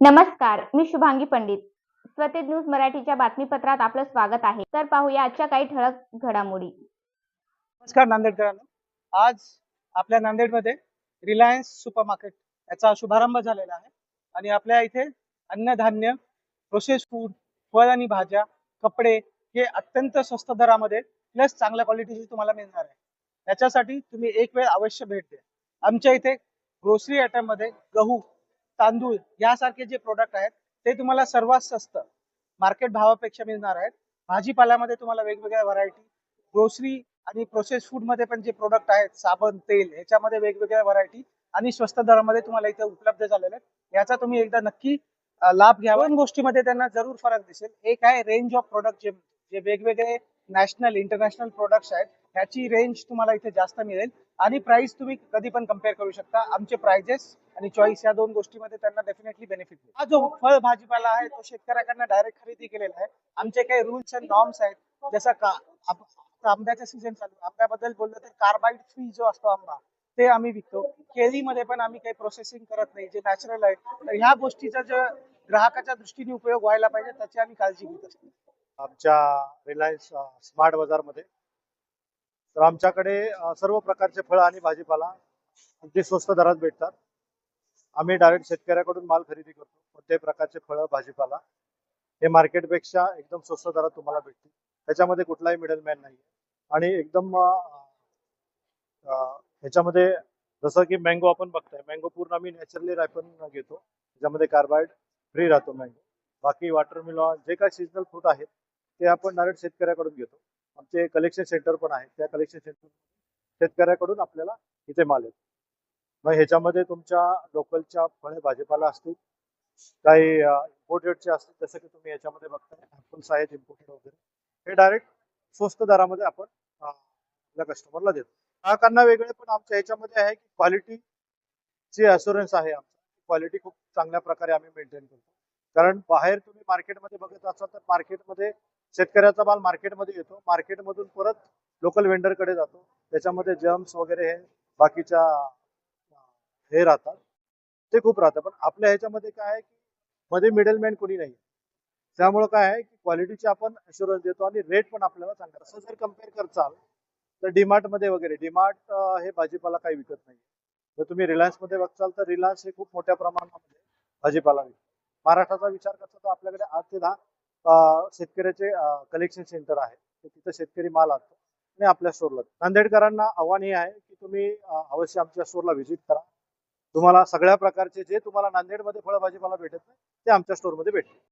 नमस्कार, मी शुभांगी पंडित. स्वतेज न्यूज मराठीच्या बातमीपत्रात आपलं स्वागत आहे. तर पाहूया आजच्या काही ठळक घडामोडी. नमस्कार नांदेडकरांनो. आज आपल्या नांदेडमध्ये रिलायन्स सुपरमार्केट याचा शुभारंभ झालेला आहे आणि आपल्या इथे अन्नधान्य, प्रोसेस फूड, फळ आणि भाज्या, कपडे हे अत्यंत स्वस्त दरामध्ये प्लस चांगल्या क्वालिटीचे तुम्हाला मिळणार आहे. याच्यासाठी तुम्ही एक वेळ अवश्य भेट द्या. आमच्या इथे ग्रोसरी आयटम मध्ये गहू, तांदूळ यासारखे जे प्रोडक्ट आहेत ते तुम्हाला सर्वात स्वस्त मार्केट भावापेक्षा मिळणार आहेत. भाजीपाल्यामध्ये तुम्हाला वेगवेगळ्या व्हरायटी, ग्रोसरी आणि प्रोसेस फूड मध्ये पण जे प्रोडक्ट आहेत साबण, तेल ह्याच्यामध्ये वेगवेगळ्या व्हरायटी आणि स्वस्त दरामध्ये तुम्हाला इथे उपलब्ध झालेले आहेत. याचा तुम्ही एकदा नक्की लाभ घ्यावा. दोन गोष्टीमध्ये त्यांना जरूर फरक दिसेल. एक आहे रेंज ऑफ प्रोडक्ट, जे जे वेगवेगळे नॅशनल इंटरनॅशनल प्रोडक्ट्स आहेत ह्याची रेंज तुम्हाला इथे जास्त मिळेल आणि प्राइस तुम्ही कधी पण कम्पेअर करू शकता. आमचे प्राइजेस आणि चॉईस या दोन गोष्टीमध्ये त्यांना डेफिनेटली बेनिफिट मिळेल. हा जो फळ भाजीपाला आहे तो शेतकऱ्याकडनं डायरेक्ट खरेदी केलेला आहे. आमचे काही रूल्स अँड नॉर्म्स आहेत, जसं का आता आंब्याचा सीझन चालू आहे. आंब्याबद्दल बोललं तर कार्बाइड फ्री जो असतो आंबा ते आम्ही विकतो. केळीमध्ये पण आम्ही काही प्रोसेसिंग करत नाही, जे नॅचरल आहे. तर ह्या गोष्टीचा जो ग्राहकाच्या दृष्टीने उपयोग व्हायला पाहिजे त्याची आम्ही काळजी घेत असतो. आमच्या रिलायन्स स्मार्ट बाजारमध्ये तर आमच्याकडे सर्व प्रकारचे फळं आणि भाजीपाला अगदी स्वस्त दरात भेटतात. आम्ही डायरेक्ट शेतकऱ्याकडून माल खरेदी करतो. कोणत्याही प्रकारचे फळं भाजीपाला हे मार्केटपेक्षा एकदम स्वस्त दरात तुम्हाला भेटतील. त्याच्यामध्ये कुठलाही मिडलमॅन नाही आणि एकदम ह्याच्यामध्ये जसं की मँगो आपण बघताय, मँगो पूर्ण आम्ही नॅचरली रायपन घेतो. त्याच्यामध्ये कार्बाइड फ्री राहतो मँगो. बाकी वॉटरमेलॉन जे काही सीजनल फ्रूट आहेत ते आपण डायरेक्ट शेतकऱ्याकडून घेतो. आमचे कलेक्शन सेंटर पण आहे, त्या कलेक्शन सेंटर शेतकऱ्याकडून आपल्याला इथे माल येतो. मग ह्याच्यामध्ये तुमच्या लोकलच्या फळे भाजीपाला असतील, काही इम्पोर्टेडचे असतील, जसं की तुम्ही याच्यामध्ये बघताय ॲपल्स आहेत इम्पोर्टेड वगैरे, हे डायरेक्ट स्वस्त दरामध्ये आपण आपल्या कस्टमरला देतो. ग्राहकांना वेगळे पण आमच्या ह्याच्यामध्ये आहे की क्वालिटीची अशुरन्स आहे. आमची क्वालिटी खूप चांगल्या प्रकारे आम्ही मेंटेन करतो. कारण बाहेर तुम्ही मार्केटमध्ये बघत असाल तर मार्केटमध्ये शेतकऱ्याचा माल मार्केटमध्ये येतो, मार्केटमधून परत लोकल वेंडरकडे जातो. त्याच्यामध्ये जर्म्स वगैरे हे बाकीच्या हे राहतात, ते खूप राहतं. पण आपल्या ह्याच्यामध्ये काय आहे की मध्ये मिडलमॅन कोणी नाही. त्यामुळे काय आहे की क्वालिटीची आपण अशुरन्स देतो आणि रेट पण आपल्याला चांगला. असं जर कम्पेअर करचाल तर डीमार्ट मध्ये वगैरे, डीमार्ट हे भाजीपाला काही विकत नाही. जर तुम्ही रिलायन्स मध्ये बघचाल तर रिलायन्स हे खूप मोठ्या प्रमाणामध्ये भाजीपाला विकतो. महाराष्ट्राचा विचार करता तर आपल्याकडे 8 ते 10 शेतकऱ्याचे कलेक्शन सेंटर आहे. तिथं शेतकरी माल आणतो आणि आपल्या स्टोरला. नांदेडकरांना आव्हान हे आहे की तुम्ही अवश्य आमच्या स्टोरला व्हिजिट करा. तुम्हाला सगळ्या प्रकारचे जे तुम्हाला नांदेडमध्ये फळ भाजीपाला भेटत नाही ते आमच्या स्टोरमध्ये भेटते.